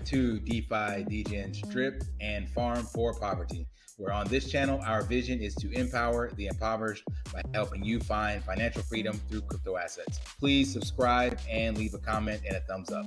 to DeFi, Degens, Drip, and Farm for Poverty, where on this channel, our vision is to empower the impoverished by helping you find financial freedom through crypto assets. Please subscribe and leave a comment and a thumbs up.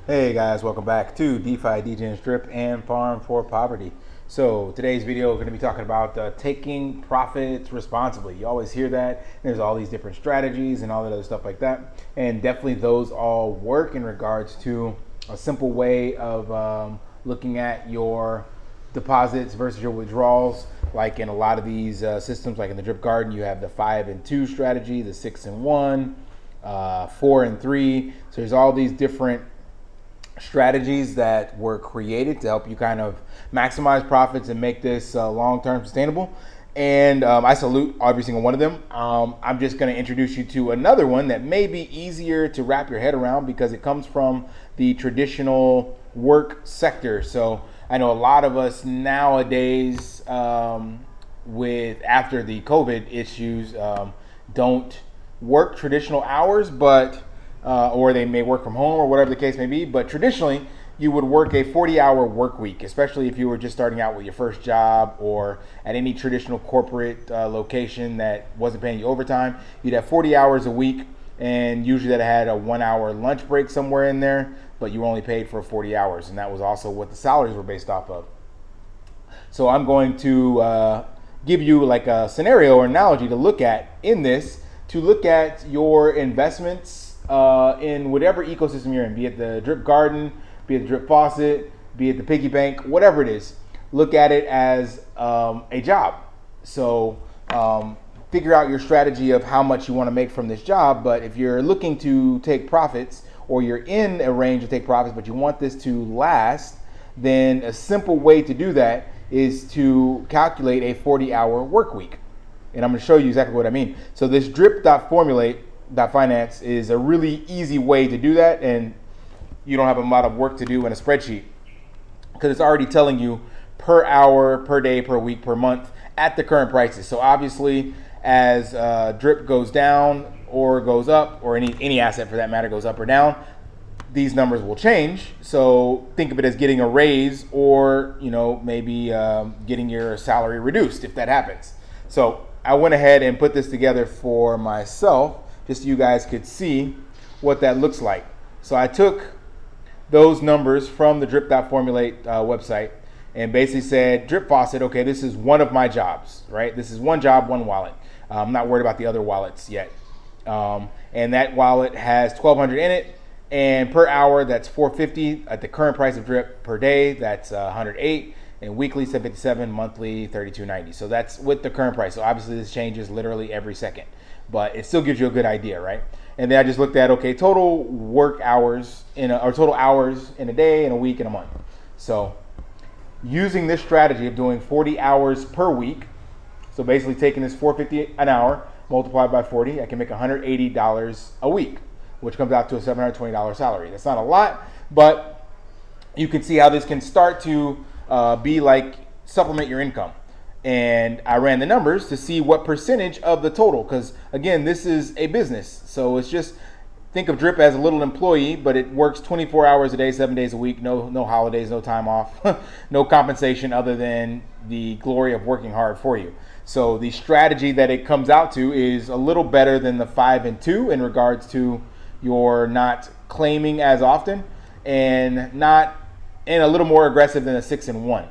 Hey guys, welcome back to DeFi, Degens, Drip, and Farm for Poverty. So today's video, we're going to be talking about taking profits responsibly. You always hear that. There's all these different strategies and all that other stuff like that. And definitely those all work in regards to a simple way of looking at your deposits versus your withdrawals. Like in a lot of these systems, like in the Drip Garden, you have the 5 and 2 strategy, the 6 and 1, 4 and 3. So there's all these different strategies that were created to help you kind of maximize profits and make this long-term sustainable. And I salute every single one of them. I'm just going to introduce you to another one that may be easier to wrap your head around because it comes from the traditional work sector. So I know a lot of us nowadays with after the COVID issues don't work traditional hours, but or they may work from home or whatever the case may be. But traditionally, you would work a 40-hour work week, especially if you were just starting out with your first job or at any traditional corporate location that wasn't paying you overtime. You'd have 40 hours a week, and usually that had a 1-hour lunch break somewhere in there, but you were only paid for 40 hours, and that was also what the salaries were based off of. So I'm going to give you like a scenario or analogy to look at in this, to look at your investments in whatever ecosystem you're in, be it the Drip Garden, be it the Drip Faucet, be it the Piggy Bank, whatever it is. Look at it as a job. So figure out your strategy of how much you want to make from this job. But if you're looking to take profits, or you're in a range to take profits, but you want this to last, then a simple way to do that is to calculate a 40-hour work week. And I'm going to show you exactly what I mean. So this drip.formulate.finance is a really easy way to do that, and you don't have a lot of work to do in a spreadsheet because it's already telling you per hour, per day, per week, per month at the current prices. So obviously, as drip goes down or goes up, or any asset for that matter goes up or down, these numbers will change. So think of it as getting a raise, or maybe getting your salary reduced if that happens. So I went ahead and put this together for myself just so you guys could see what that looks like. So I took those numbers from the drip.formulate website and basically said, Drip Faucet, okay, this is one of my jobs, right? This is one job, one wallet. I'm not worried about the other wallets yet. And that wallet has 1,200 in it, and per hour, that's $450 at the current price of Drip. Per day, that's 108, and weekly, $757, monthly, $32.90. So that's with the current price. So obviously this changes literally every second, but it still gives you a good idea, right? And then I just looked at, okay, total work hours or total hours in a day, in a week, in a month. So using this strategy of doing 40 hours per week, so basically taking this $450 an hour, multiplied by 40, I can make $180 a week, which comes out to a $720 salary. That's not a lot, but you can see how this can start to be like supplement your income. And I ran the numbers to see what percentage of the total, because again, this is a business. So it's just, think of Drip as a little employee, but it works 24 hours a day, 7 days a week, no holidays, no time off, no compensation other than the glory of working hard for you. So the strategy that it comes out to is a little better than the 5 and 2 in regards to you're not claiming as often, and a little more aggressive than a 6 and 1.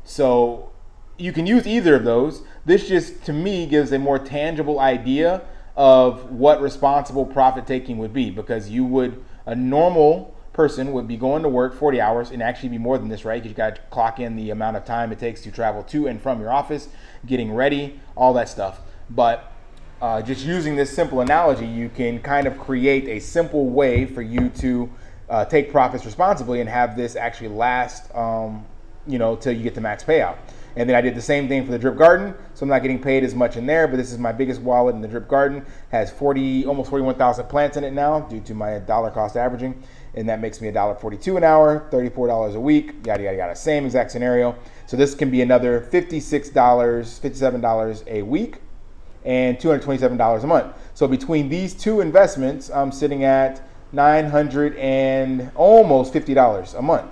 So you can use either of those. This just, to me, gives a more tangible idea of what responsible profit taking would be, because a normal person would be going to work 40 hours, and actually be more than this, right? Because you got to clock in the amount of time it takes to travel to and from your office, getting ready, all that stuff. But just using this simple analogy, you can kind of create a simple way for you to take profits responsibly and have this actually last, till you get the max payout. And then I did the same thing for the Drip Garden, so I'm not getting paid as much in there, but this is my biggest wallet in the Drip Garden. Has almost 41,000 plants in it now due to my dollar cost averaging, and that makes me $1.42 an hour, $34 a week, yada, yada, yada. Same exact scenario. So this can be another $56, $57 a week, and $227 a month. So between these two investments, I'm sitting at $900 and almost $50 a month.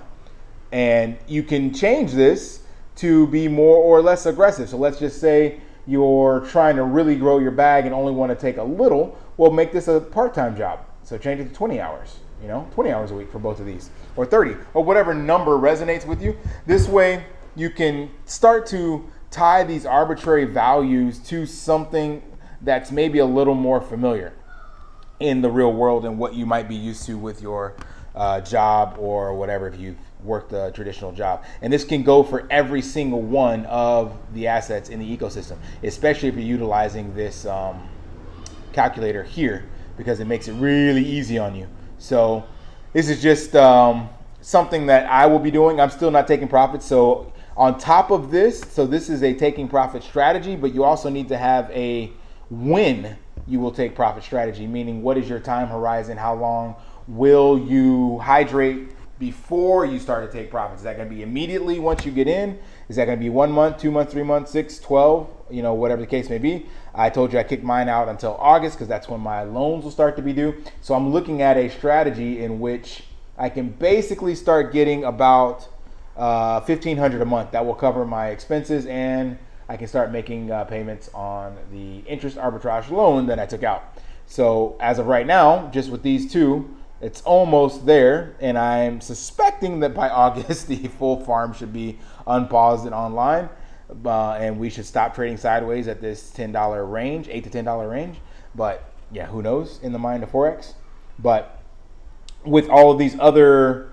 And you can change this to be more or less aggressive. So let's just say you're trying to really grow your bag and only want to take a little. Well, make this a part-time job. So change it to 20 hours, 20 hours a week for both of these, or 30, or whatever number resonates with you. This way you can start to tie these arbitrary values to something that's maybe a little more familiar in the real world and what you might be used to with your job or whatever, if you've worked a traditional job. And this can go for every single one of the assets in the ecosystem, especially if you're utilizing this calculator here, because it makes it really easy on you. So this is just something that I will be doing. I'm still not taking profits. So on top of this, so this is a taking profit strategy, but you also need to have a when you will take profit strategy, meaning what is your time horizon? How long will you hydrate before you start to take profits? Is that going to be immediately once you get in? Is that going to be 1 month, 2 months, 3 months, 6, 12, whatever the case may be? I told you I kicked mine out until August because that's when my loans will start to be due. So I'm looking at a strategy in which I can basically start getting about $1,500 a month. That will cover my expenses, and I can start making payments on the interest arbitrage loan that I took out. So as of right now, just with these two, it's almost there, and I'm suspecting that by August the full farm should be unpaused and online, and we should stop trading sideways at this $10 range, $8 to $10 range. But yeah, who knows in the mind of Forex? But with all of these other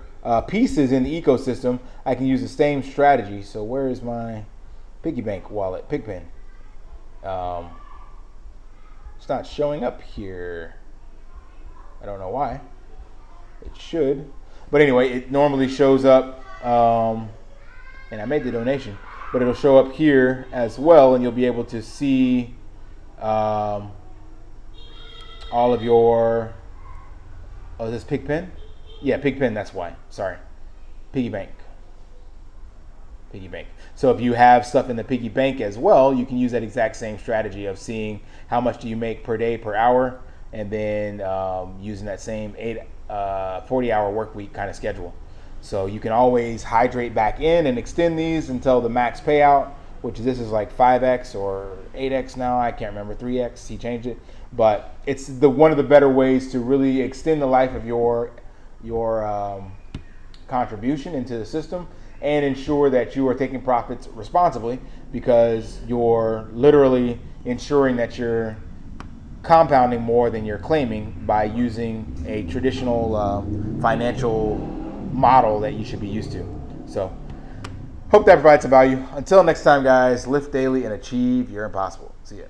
pieces in the ecosystem, I can use the same strategy. So where is my Piggy Bank wallet, Pigpen? It's not showing up here. I don't know why. It should, but anyway, it normally shows up, and I made the donation, but it'll show up here as well, and you'll be able to see all of your, is this Pigpen? Yeah, Pigpen, that's why, sorry. Piggy Bank. Piggy Bank. So if you have stuff in the Piggy Bank as well, you can use that exact same strategy of seeing how much do you make per day, per hour, and then using that same 40-hour work week kind of schedule. So you can always hydrate back in and extend these until the max payout, which this is like 5x or 8x now. I can't remember, 3x. He changed it, but it's one of the better ways to really extend the life of your contribution into the system and ensure that you are taking profits responsibly, because you're literally ensuring that you're compounding more than you're claiming by using a traditional financial model that you should be used to. So hope that provides some value. Until next time, guys, lift daily and achieve your impossible. See ya.